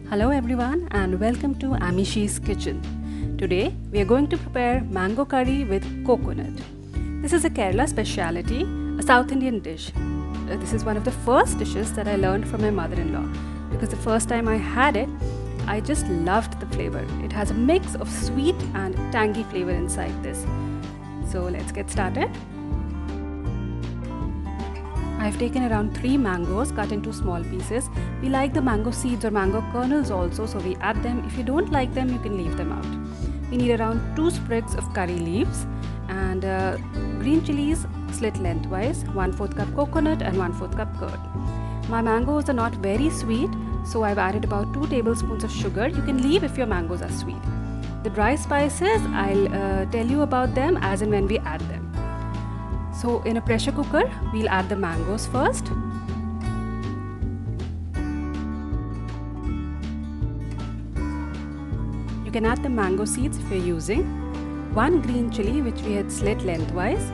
Hello everyone and welcome to Amishi's Kitchen. Today we are going to prepare mango curry with coconut. This is a Kerala speciality, a South Indian dish. This is one of the first dishes that I learned from my mother-in-law because the first time I had it, I just loved the flavor. It has a mix of sweet and tangy flavor inside this. So let's get started. I've taken around 3 mangoes cut into small pieces. We like the mango seeds or mango kernels also, so we add them. If you don't like them, you can leave them out. We need around 2 sprigs of curry leaves and green chilies slit lengthwise, 1/4 cup coconut and 1/4 cup curd. My mangoes are not very sweet, so I've added about 2 tablespoons of sugar. You can leave if your mangoes are sweet. The dry spices, I'll tell you about them as and when we add them. So in a pressure cooker, we'll add the mangoes first. You can add the mango seeds if you're using. 1 green chili which we had slit lengthwise.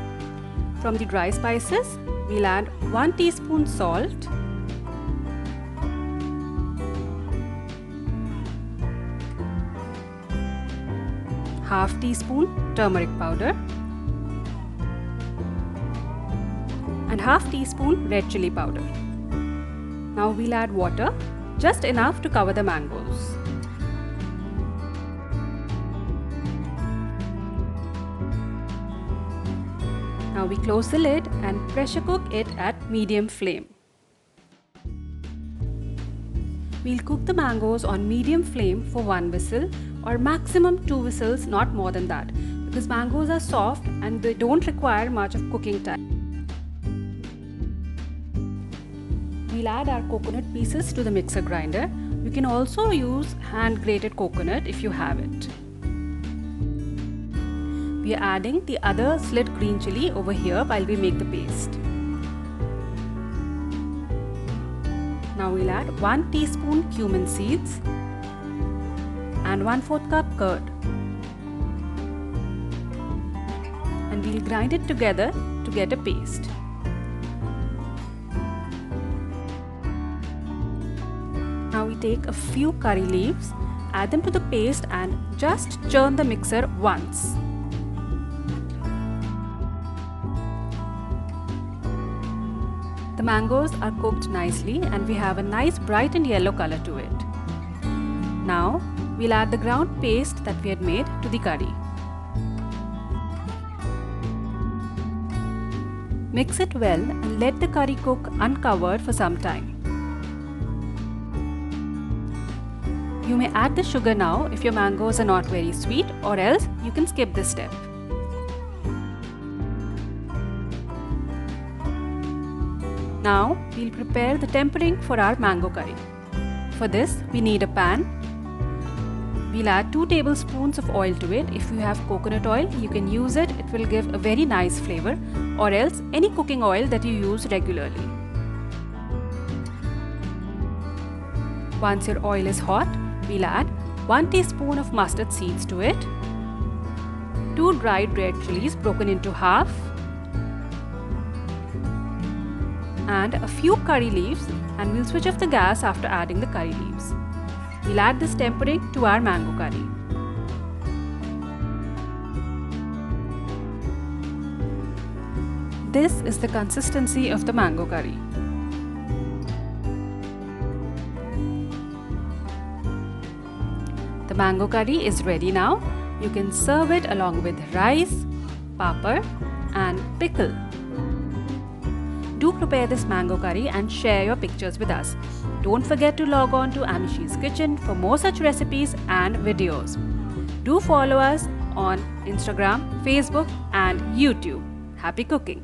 From the dry spices, we'll add 1 teaspoon salt, half teaspoon turmeric powder, and half teaspoon red chili powder. Now we'll add water, just enough to cover the mangoes. Now we close the lid and pressure cook it at medium flame. We'll cook the mangoes on medium flame for 1 whistle or maximum 2 whistles, not more than that, because mangoes are soft and they don't require much of cooking time. We'll add our coconut pieces to the mixer grinder. You can also use hand grated coconut if you have it. We are adding the other slit green chili over here while we make the paste. Now we'll add 1 teaspoon cumin seeds and 1/4 cup curd. And we'll grind it together to get a paste. Now we take a few curry leaves, add them to the paste and just churn the mixer once. The mangoes are cooked nicely and we have a nice bright and yellow color to it. Now we'll add the ground paste that we had made to the curry. Mix it well and let the curry cook uncovered for some time. You may add the sugar now if your mangoes are not very sweet, or else you can skip this step. Now we'll prepare the tempering for our mango curry. For this we need a pan. We'll add 2 tablespoons of oil to it. If you have coconut oil, you can use it. It will give a very nice flavor, or else any cooking oil that you use regularly. Once your oil is hot, we'll add 1 teaspoon of mustard seeds to it, 2 dried red chilies broken into half, and a few curry leaves, and we'll switch off the gas after adding the curry leaves. We'll add this tempering to our mango curry. This is the consistency of the mango curry. The mango curry is ready now. You can serve it along with rice, papad and pickle. Do prepare this mango curry and share your pictures with us. Don't forget to log on to Amishi's Kitchen for more such recipes and videos. Do follow us on Instagram, Facebook and YouTube. Happy cooking!